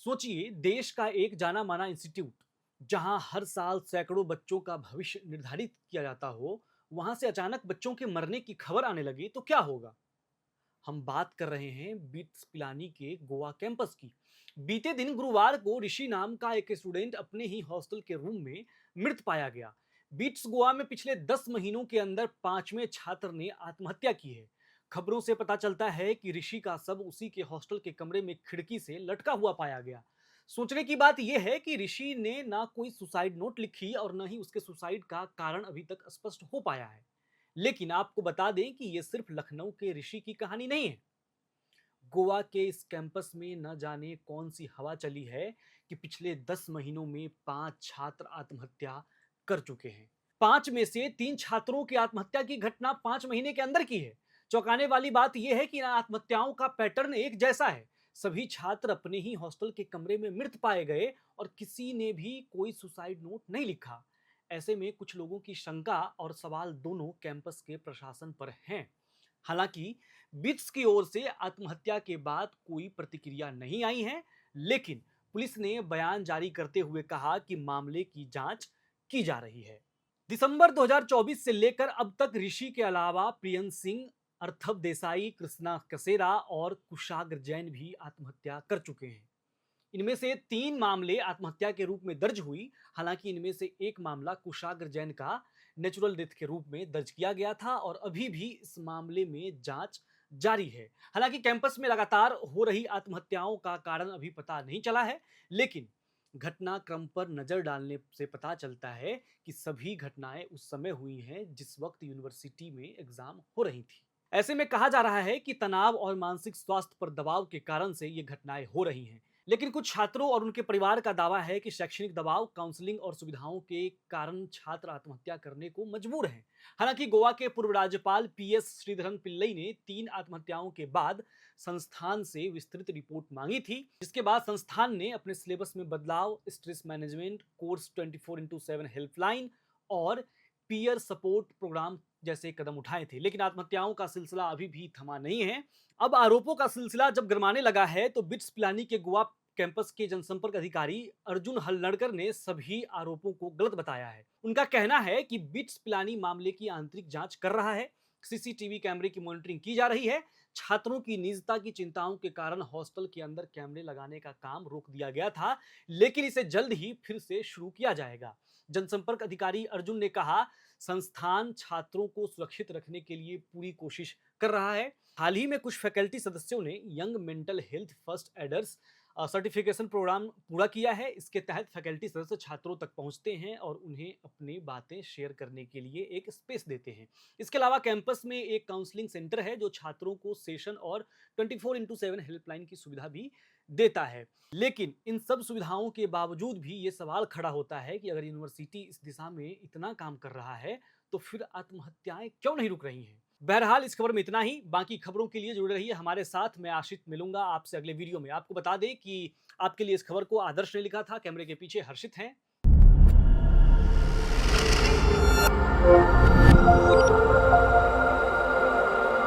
सोचिए, देश का एक जाना माना इंस्टीट्यूट जहां हर साल सैकड़ों बच्चों का भविष्य निर्धारित किया जाता हो, वहां से अचानक बच्चों के मरने की खबर आने लगे तो क्या होगा। हम बात कर रहे हैं बिट्स पिलानी के गोवा कैंपस की। बीते दिन गुरुवार को ऋषि नाम का एक स्टूडेंट अपने ही हॉस्टल के रूम में मृत पाया गया। बिट्स गोवा में पिछले 10 महीनों के अंदर पांचवें छात्र ने आत्महत्या की है। खबरों से पता चलता है कि ऋषि का शव उसी के हॉस्टल के कमरे में खिड़की से लटका हुआ पाया गया। सोचने की बात यह है कि ऋषि ने ना कोई सुसाइड नोट लिखी और न ही उसके सुसाइड का कारण अभी तक स्पष्ट हो पाया है। लेकिन आपको बता दें कि यह सिर्फ लखनऊ के ऋषि की कहानी नहीं है। गोवा के इस कैंपस में न जाने कौन सी हवा चली है कि पिछले 10 महीनों में 5 छात्र आत्महत्या कर चुके हैं। 5 में से 3 छात्रों की आत्महत्या की घटना 5 महीने के अंदर की है। चौंकाने वाली बात यह है कि इन आत्महत्याओं का पैटर्न एक जैसा है। सभी छात्र अपने ही हॉस्टल के कमरे में मृत पाए गए और किसी ने भी कोई सुसाइड नोट नहीं लिखा। ऐसे में कुछ लोगों की शंका और सवाल दोनों कैंपस के प्रशासन पर हैं। हालांकि बिट्स की ओर से आत्महत्या के बाद कोई प्रतिक्रिया नहीं आई है, लेकिन पुलिस ने बयान जारी करते हुए कहा कि मामले की जांच की जा रही है। दिसंबर 2024 से लेकर अब तक ऋषि के अलावा प्रियंक सिंह, अर्थव देसाई, कृष्णा कसेरा और कुशाग्र जैन भी आत्महत्या कर चुके हैं। इनमें से 3 मामले आत्महत्या के रूप में दर्ज हुई। हालांकि इनमें से एक मामला कुशाग्र जैन का नेचुरल डेथ के रूप में दर्ज किया गया था और अभी भी इस मामले में जांच जारी है। हालांकि कैंपस में लगातार हो रही आत्महत्याओं का कारण अभी पता नहीं चला है, लेकिन घटनाक्रम पर नजर डालने से पता चलता है कि सभी घटनाएं उस समय हुई हैं जिस वक्त यूनिवर्सिटी में एग्जाम हो रही थी। ऐसे में कहा जा रहा है कि तनाव और मानसिक स्वास्थ्य पर दबाव के कारण से ये घटनाएं हो रही हैं। लेकिन कुछ छात्रों और उनके परिवार का दावा है कि शैक्षणिक दबाव, काउंसलिंग और सुविधाओं के कारण छात्र आत्महत्या करने को मजबूर हैं। हालांकि गोवा के पूर्व राज्यपाल पीएस श्रीधरन पिल्लई ने 3 आत्महत्याओं के बाद संस्थान से विस्तृत रिपोर्ट मांगी थी, जिसके बाद संस्थान ने अपने सिलेबस में बदलाव, stress management course, 24x7 helpline और पीयर सपोर्ट प्रोग्राम जैसे कदम उठाए थे। लेकिन आत्महत्याओं का सिलसिला अभी भी थमा नहीं है। अब आरोपों का सिलसिला जब गरमाने लगा है तो बिट्स पिलानी के गोवा कैंपस के जनसंपर्क अधिकारी अर्जुन हल्लड़कर ने सभी आरोपों को गलत बताया है। उनका कहना है कि बिट्स पिलानी मामले की आंतरिक जांच कर रहा है, सीसीटीवी कैमरे की मॉनिटरिंग की जा रही है। छात्रों की निजता की चिंताओं के कारण हॉस्टल के अंदर कैमरे लगाने का काम रोक दिया गया था, लेकिन इसे जल्द ही फिर से शुरू किया जाएगा। जनसंपर्क अधिकारी अर्जुन ने कहा, संस्थान छात्रों को सुरक्षित रखने के लिए पूरी कोशिश कर रहा है। हाल ही में कुछ फैकल्टी सदस्यों ने young mental health first aiders certification programme पूरा किया है। इसके तहत फैकल्टी सदस्य छात्रों तक पहुंचते हैं और उन्हें अपनी बातें शेयर करने के लिए एक स्पेस देते हैं। इसके अलावा कैंपस में एक काउंसलिंग सेंटर है जो छात्रों को सेशन और 24x7 हेल्पलाइन की सुविधा भी देता है। लेकिन इन सब सुविधाओं के बावजूद भी ये सवाल खड़ा होता है कि अगर यूनिवर्सिटी इस दिशा में इतना काम कर रहा है तो फिर आत्महत्याएं क्यों नहीं रुक रही हैं। बहरहाल इस खबर में इतना ही। बाकी खबरों के लिए जुड़े रहिए हमारे साथ। मैं आशित मिलूंगा आपसे अगले वीडियो में। आपको बता दें कि आपके लिए इस खबर को आदर्श ने लिखा था। कैमरे के पीछे हर्षित हैं।